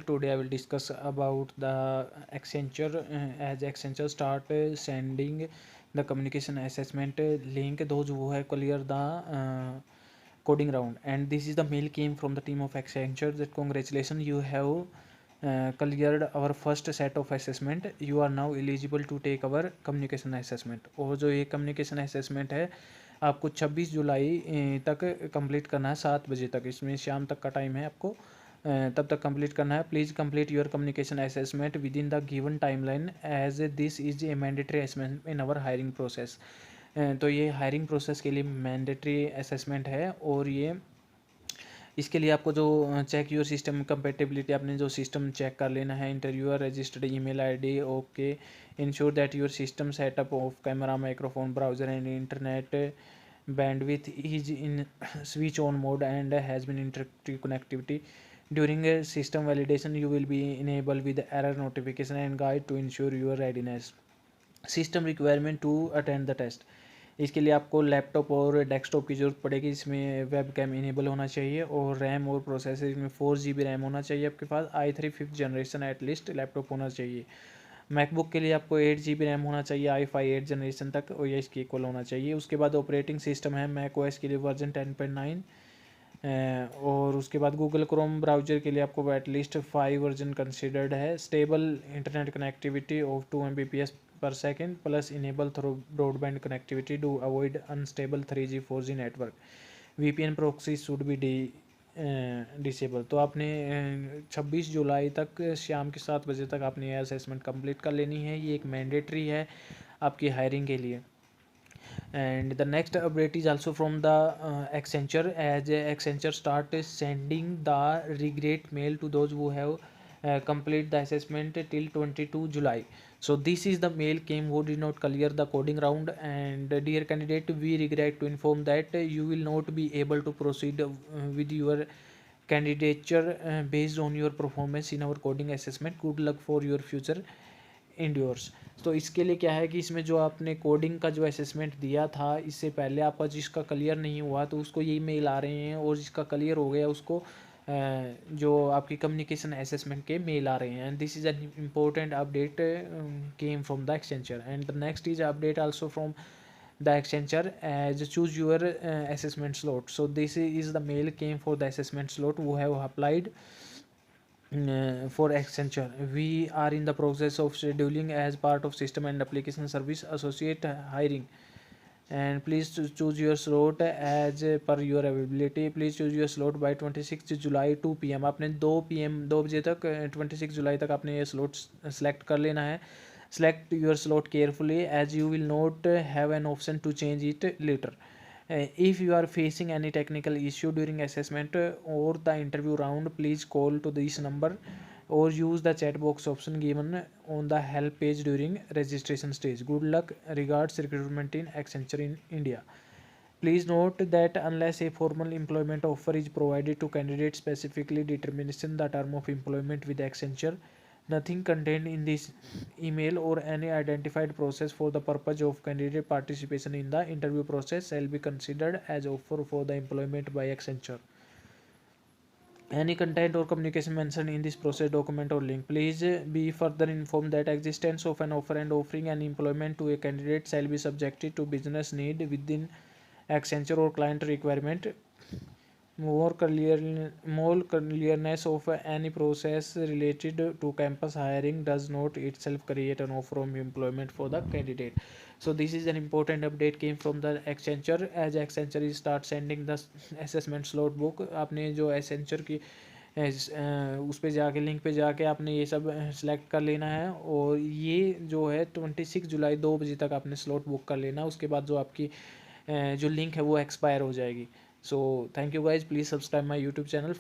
Today I will discuss about the Accenture. As Accenture start sending the communication assessment link, those who have clear the coding round, and this is the mail came from the team of Accenture that congratulations, you have cleared our first set of assessment. You are now eligible to take our communication assessment. और जो ये communication assessment है आपको 26 जुलाई तक complete करना है 7 बजे तक, इसमें शाम तक का टाइम है आपको तब तक कंप्लीट करना है. Please complete your communication assessment within the given timeline as this is a mandatory assessment in our hiring process. तो ये हायरिंग प्रोसेस के लिए मैंडेटरी असेसमेंट है और ये इसके लिए आपको जो चेक योर सिस्टम कंपेटेबिलिटी, आपने जो सिस्टम चेक कर लेना है. Interviewer registered email ID okay. Ensure that your system setup of camera, microphone, browser and internet bandwidth is in switch on mode and has been interactive connectivity. During a system validation you will be enabled with error notification and guide to ensure your readiness. System requirement to attend the test. इसके लिए आपको laptop और desktop की ज़रूरत पड़ेगी. इसमें web cam enable होना चाहिए और रैम और प्रोसेसर इसमें 4 GB रैम होना चाहिए आपके पास. i3 5th generation at least laptop होना चाहिए. मैकबुक के लिए आपको 8 GB रैम होना चाहिए i5 8 जनरेशन तक और ये इसकी इक्वल होना चाहिए. उसके बाद ऑपरेटिंग सिस्टम है मैक ओएस के लिए वर्जन 10.9 और उसके बाद गूगल क्रोम ब्राउज़र के लिए आपको एटलीस्ट 5 वर्जन कंसिडर्ड है. Stable internet connectivity of 2 Mbps per second plus enable through broadband connectivity to avoid unstable 3G 4G network. VPN proxy should be disable. तो आपने 26 जुलाई तक शाम के 7 बजे तक आपने यह असेसमेंट कंप्लीट कर लेनी है. ये एक मैंडेटरी है आपकी हायरिंग के लिए. And the next update is also from the Accenture, as Accenture start sending the regret mail to those who have complete the assessment till 22 July. So this is the mail came who did not clear the coding round, and dear candidate, we regret to inform that you will not be able to proceed with your candidature based on your performance in our coding assessment. Good luck for your future इंड्योर्स. तो इसके लिए क्या है कि इसमें जो आपने coding का जो असेसमेंट दिया था इससे पहले आपका जिसका क्लियर नहीं हुआ तो उसको ये मेल आ रहे हैं, और जिसका क्लियर हो गया उसको जो आपकी कम्युनिकेशन असेसमेंट के मेल आ रहे हैं. And this is an important update came from the exchanger. And the next is update also from the Accenture as choose your assessment slot. So this is the mail came for the assessment slot who have applied for Accenture. We are in the process of scheduling as part of system and application service associate hiring, and please choose your slot as per your availability. Please choose your slot by 26 July 2 PM. आपने 2 PM 2 बजे तक 26 जुलाई तक आपने ये slot select कर लेना है. Select your slot carefully as you will not have an option to change it later. If you are facing any technical issue during assessment or the interview round, please call to this number or use the chat box option given on the help page during registration stage. Good luck. Regards, recruitment in Accenture in India. Please note that unless a formal employment offer is provided to candidates specifically determining the term of employment with Accenture, nothing contained in this email or any identified process for the purpose of candidate participation in the interview process shall be considered as offer for the employment by Accenture. Any content or communication mentioned in this process document or link, please be further informed that existence of an offer and offering an employment to a candidate shall be subjected to business need within Accenture or client requirement. More clearness of any process related to campus hiring does not itself create an offer of employment for the candidate. So this is an important update came from the Accenture, as Accenture is start sending the assessment slot book. आपने जो Accenture की उस पे जाके link पे जाके आपने ये सब सेलेक्ट कर लेना है, और ये जो है 26 जुलाई 2 बजे तक आपने स्लॉट बुक कर लेना. उसके बाद जो आपकी जो लिंक है वो एक्सपायर हो जाएगी. So thank you guys, please subscribe my YouTube channel.